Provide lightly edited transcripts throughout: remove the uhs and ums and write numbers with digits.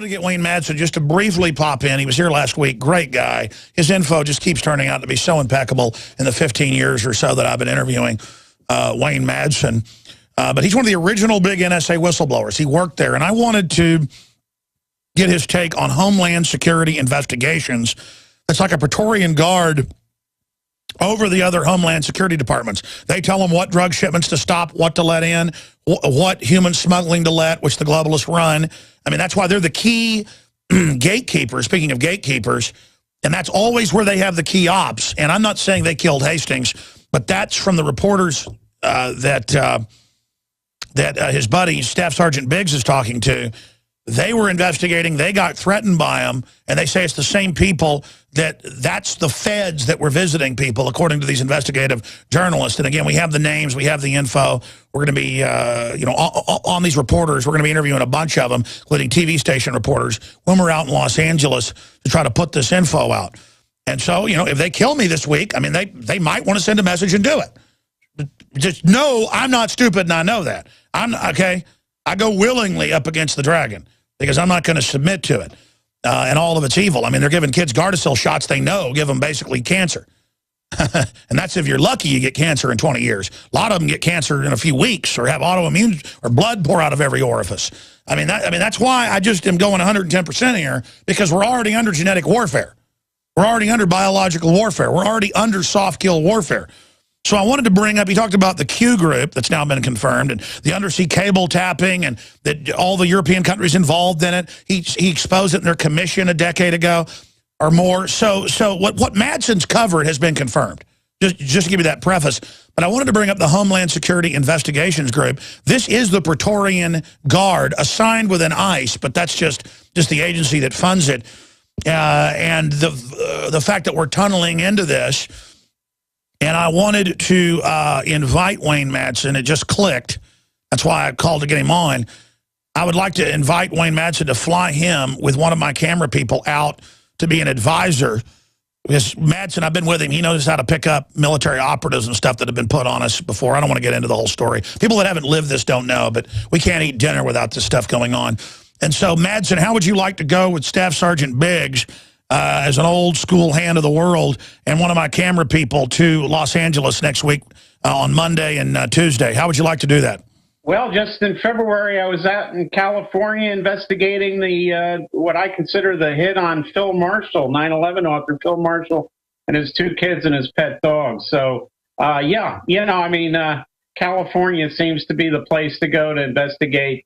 to get Wayne Madsen just to briefly pop in. He was here last week. Great guy. His info just keeps turning out to be so impeccable in the 15 years or so that I've been interviewing Wayne Madsen. But he's one of the original big NSA whistleblowers. He worked there, and I wanted to get his take on Homeland Security investigations. It's like a Praetorian Guard over the other Homeland Security departments. They tell them what drug shipments to stop, what to let in, what human smuggling to let, which the globalists run. I mean, that's why they're the key gatekeepers, speaking of gatekeepers, and that's always where they have the key ops. And I'm not saying they killed Hastings, but that's from the reporters that his buddy, Staff Sergeant Biggs, is talking to. They were investigating. They got threatened by them, and they say it's the same people that's the feds that were visiting people, according to these investigative journalists. And again, we have the names, we have the info. We're going to be, on these reporters. We're going to be interviewing a bunch of them, including TV station reporters, when we're out in Los Angeles to try to put this info out. And so, if they kill me this week, I mean, they might want to send a message and do it. Just know I'm not stupid, and I know that. I go willingly up against the dragon because I'm not going to submit to it and all of its evil. I mean, they're giving kids Gardasil shots they know give them basically cancer. And that's if you're lucky you get cancer in 20 years. A lot of them get cancer in a few weeks or have autoimmune or blood pour out of every orifice. I mean, that's why I just am going 110% here, because we're already under genetic warfare. We're already under biological warfare. We're already under soft kill warfare. So I wanted to bring up, he talked about the Q group that's now been confirmed, and the undersea cable tapping, and that all the European countries involved in it. He exposed it in their commission a decade ago or more. So what Madsen's covered has been confirmed, just to give you that preface. But I wanted to bring up the Homeland Security Investigations Group. This is the Praetorian Guard assigned within ICE, but that's just the agency that funds it. And the fact that we're tunneling into this. And I wanted to invite Wayne Madsen. It just clicked. That's why I called to get him on. I would like to invite Wayne Madsen to fly him with one of my camera people out to be an advisor. Because Madsen, I've been with him. He knows how to pick up military operatives and stuff that have been put on us before. I don't want to get into the whole story. People that haven't lived this don't know, but we can't eat dinner without this stuff going on. And so, Madsen, how would you like to go with Staff Sergeant Biggs as an old school hand of the world and one of my camera people to Los Angeles next week on Monday and Tuesday? How would you like to do that? Well, just in February, I was out in California investigating the what I consider the hit on Phil Marshall, 9/11 author Phil Marshall, and his two kids and his pet dog. So, California seems to be the place to go to investigate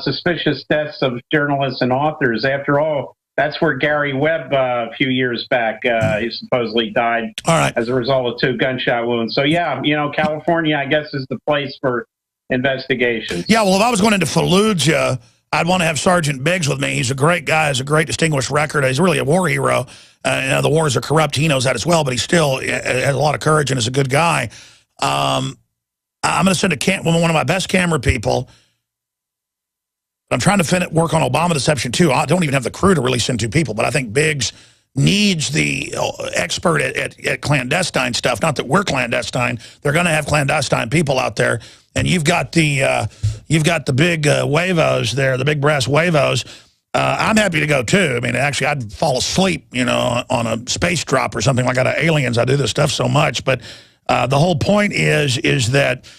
suspicious deaths of journalists and authors. After all, that's where Gary Webb, a few years back, he supposedly died as a result of 2 gunshot wounds. So, California, I guess, is the place for investigations. Yeah, well, if I was going into Fallujah, I'd want to have Sergeant Biggs with me. He's a great guy, has a great distinguished record. He's really a war hero. The wars are corrupt. He knows that as well, but he still has a lot of courage and is a good guy. I'm going to send one of my best camera people. I'm trying to work on Obama deception, too. I don't even have the crew to really send 2 people, but I think Biggs needs the expert at clandestine stuff. Not that we're clandestine. They're going to have clandestine people out there. And you've got the big huevos there, the big brass huevos. I'm happy to go, too. I mean, actually, I'd fall asleep, on a space drop or something like that. Aliens, I do this stuff so much. But the whole point is that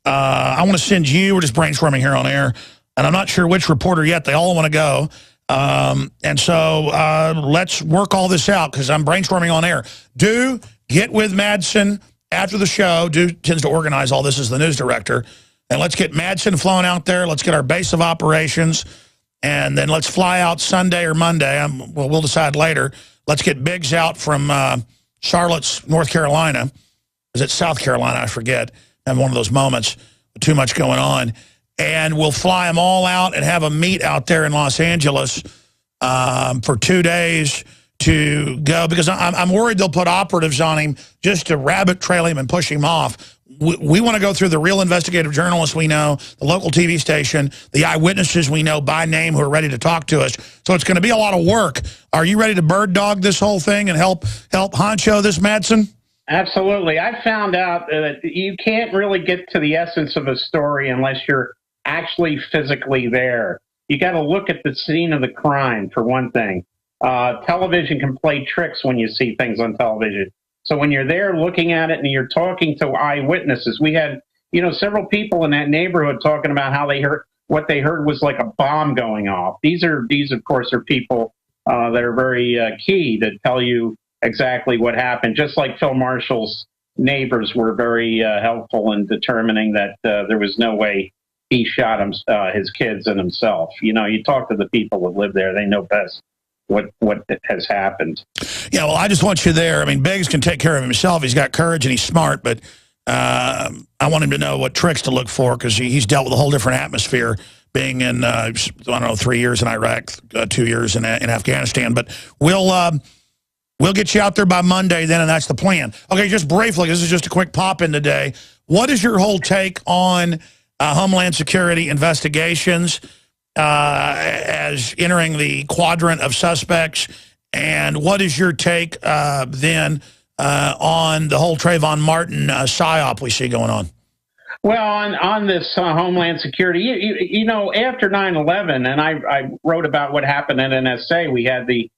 I want to send you, we're just brainstorming here on air, and I'm not sure which reporter yet. They all want to go. And so let's work all this out, because I'm brainstorming on air. Get with Madsen after the show. Tends to organize all this as the news director. And let's get Madsen flown out there. Let's get our base of operations. And then let's fly out Sunday or Monday. We'll decide later. Let's get Biggs out from Charlotte, North Carolina. Is it South Carolina? I forget. I have one of those moments. Too much going on. And we'll fly them all out and have a meet out there in Los Angeles for 2 days to go. Because I'm worried they'll put operatives on him just to rabbit trail him and push him off. We want to go through the real investigative journalists we know, the local TV station, the eyewitnesses we know by name who are ready to talk to us. So it's going to be a lot of work. Are you ready to bird dog this whole thing and help honcho this, Madsen? Absolutely. I found out that you can't really get to the essence of a story unless you're actually physically there. you got to look at the scene of the crime, for one thing. Television can play tricks when you see things on television. So when you're there looking at it and you're talking to eyewitnesses, we had, several people in that neighborhood talking about how what they heard was like a bomb going off. These, of course, are people that are very key to tell you exactly what happened, just like Phil Marshall's neighbors were very helpful in determining that there was no way he shot his kids and himself. You talk to the people that live there, they know best what has happened. Yeah, well, I just want you there. I mean, Biggs can take care of himself. He's got courage and he's smart, but I want him to know what tricks to look for, because he's dealt with a whole different atmosphere being in, 3 years in Iraq, 2 years in Afghanistan. But we'll get you out there by Monday then, and that's the plan. Okay, just briefly, this is just a quick pop-in today. What is your whole take on Homeland Security investigations as entering the quadrant of suspects? And what is your take then on the whole Trayvon Martin psyop we see going on? Well, on this Homeland Security, after 9/11, and I wrote about what happened at NSA, we had the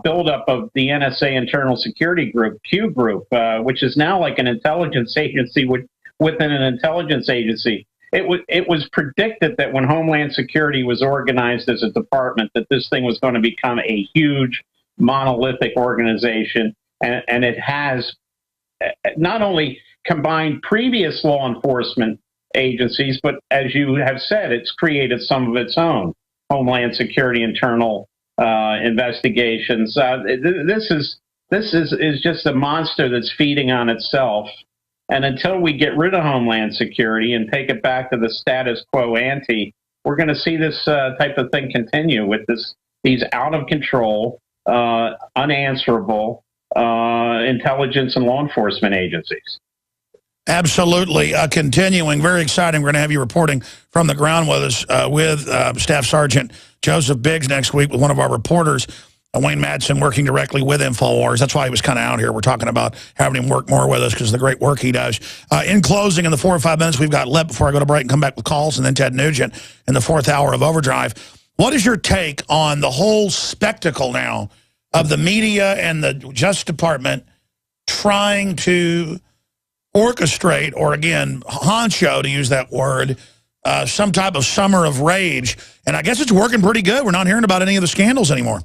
buildup of the NSA Internal Security Group, Q Group, which is now like an intelligence agency within an intelligence agency. It was predicted that when Homeland Security was organized as a department, that this thing was going to become a huge monolithic organization, and it has not only combined previous law enforcement agencies, but as you have said, it's created some of its own Homeland Security internal investigations. This is just a monster that's feeding on itself. And until we get rid of Homeland Security and take it back to the status quo ante, we're going to see this type of thing continue with these out of control, unanswerable intelligence and law enforcement agencies. Absolutely. Continuing, very exciting. We're going to have you reporting from the ground with us with Staff Sergeant Joseph Biggs next week with one of our reporters, Wayne Madsen, working directly with InfoWars. That's why he was kind of out here. We're talking about having him work more with us because of the great work he does. In closing, in the 4 or 5 minutes we've got left before I go to break and come back with calls, and then Ted Nugent in the 4th hour of Overdrive. What is your take on the whole spectacle now of the media and the Justice Department trying to orchestrate, or again, honcho, to use that word, some type of summer of rage? And I guess it's working pretty good. We're not hearing about any of the scandals anymore.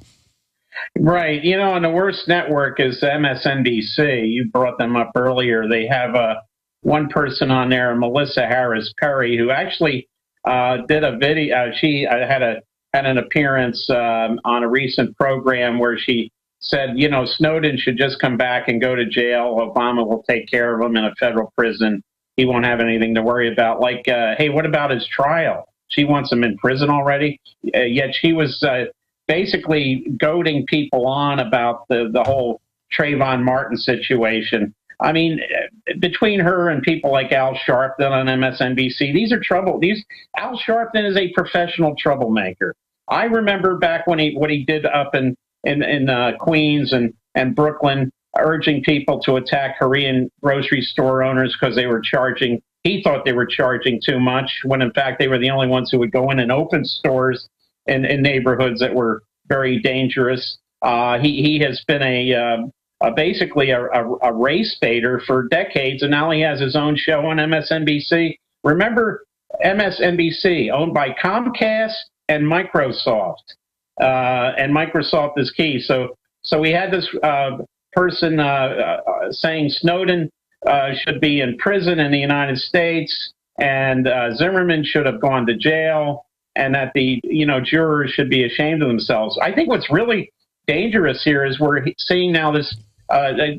Right. And the worst network is MSNBC. You brought them up earlier. They have one person on there, Melissa Harris Perry, who actually did a video. She had an appearance on a recent program where she said, Snowden should just come back and go to jail. Obama will take care of him in a federal prison. He won't have anything to worry about. Like, hey, what about his trial? She wants him in prison already. Yet she was basically goading people on about the whole Trayvon Martin situation. I mean, between her and people like Al Sharpton on MSNBC, these are trouble. Al Sharpton is a professional troublemaker. I remember back when what he did up in Queens and Brooklyn, urging people to attack Korean grocery store owners because he thought they were charging too much, when in fact they were the only ones who would go in and open stores in neighborhoods that were very dangerous. He has been basically a race baiter for decades, and now he has his own show on MSNBC. Remember, MSNBC, owned by Comcast and Microsoft. And Microsoft is key. So we had this person saying Snowden should be in prison in the United States, and Zimmerman should have gone to jail, and that the jurors should be ashamed of themselves. I think what's really dangerous here is we're seeing now this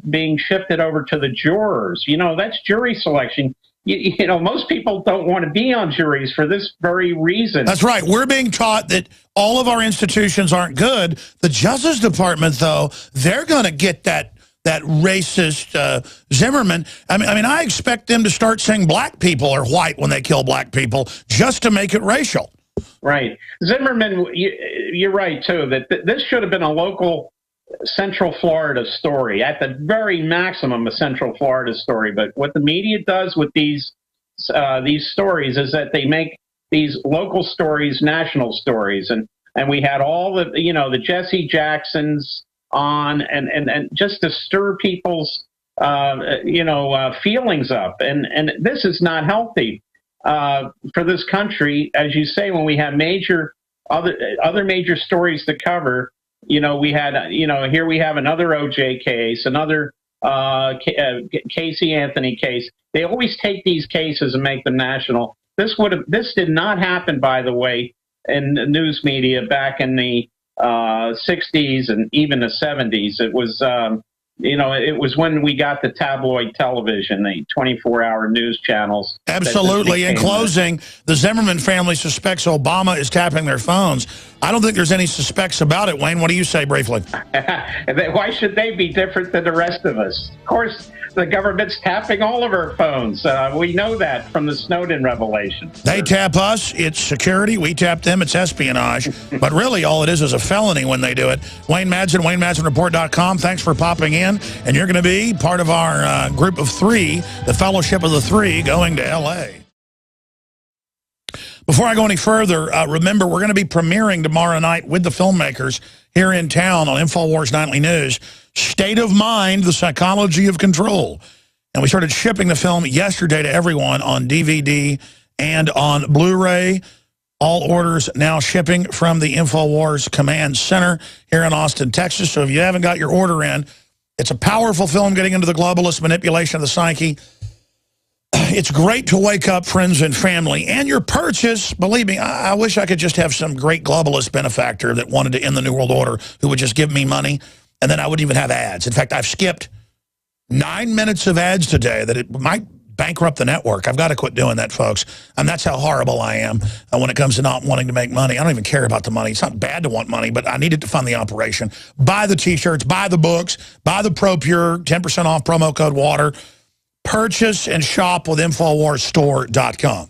being shifted over to the jurors. That's jury selection. Most people don't want to be on juries for this very reason. That's right. We're being taught that all of our institutions aren't good. The Justice Department, though, they're going to get that racist Zimmerman. I mean, I expect them to start saying black people are white when they kill black people just to make it racial. Right. Zimmerman, you're right, too, that this should have been a local Central Florida story, at the very maximum a Central Florida story. But what the media does with these stories is that they make these local stories, national stories, and we had all the the Jesse Jacksons on, and just to stir people's feelings up, and this is not healthy for this country, as you say. When we have other major stories to cover, we had here we have another OJ case, another Casey Anthony case. They always take these cases and make them national. This did not happen, by the way, in the news media back in the 60s and even the 70s. It was it was when we got the tabloid television, the 24-hour news channels. Absolutely. In closing, the Zimmerman family suspects Obama is tapping their phones. I don't think there's any suspects about it, Wayne. What do you say, briefly? Why should they be different than the rest of us? Of course, the government's tapping all of our phones. We know that from the Snowden revelation. They tap us, it's security. We tap them, it's espionage. But really, all it is a felony when they do it. Wayne Madsen, WayneMadsenReport.com. Thanks for popping in. And you're going to be part of our group of three, the Fellowship of the Three, going to L.A. Before I go any further, remember, we're going to be premiering tomorrow night with the filmmakers here in town on InfoWars Nightly News, State of Mind, The Psychology of Control. And we started shipping the film yesterday to everyone on DVD and on Blu-ray. All orders now shipping from the InfoWars Command Center here in Austin, Texas. So if you haven't got your order in, it's a powerful film getting into the globalist manipulation of the psyche. It's great to wake up friends and family. And your purchase, believe me, I wish I could just have some great globalist benefactor that wanted to end the New World Order who would just give me money, and then I wouldn't even have ads. In fact, I've skipped 9 minutes of ads today that it might bankrupt the network. I've got to quit doing that, folks. And that's how horrible I am when it comes to not wanting to make money. I don't even care about the money. It's not bad to want money, but I need it to fund the operation. Buy the T-shirts, buy the books, buy the ProPure, 10% off, promo code WATER. Purchase and shop with InfoWarsStore.com.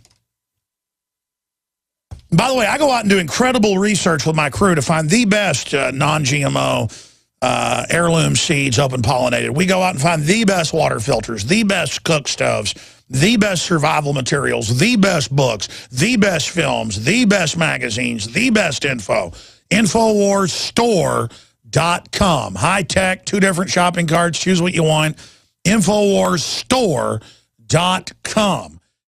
By the way, I go out and do incredible research with my crew to find the best non-GMO heirloom seeds open pollinated. We go out and find the best water filters, the best cook stoves, the best survival materials, the best books, the best films, the best magazines, the best info. InfoWarsStore.com. High tech, 2 different shopping carts. Choose what you want. InfoWarsStore.com.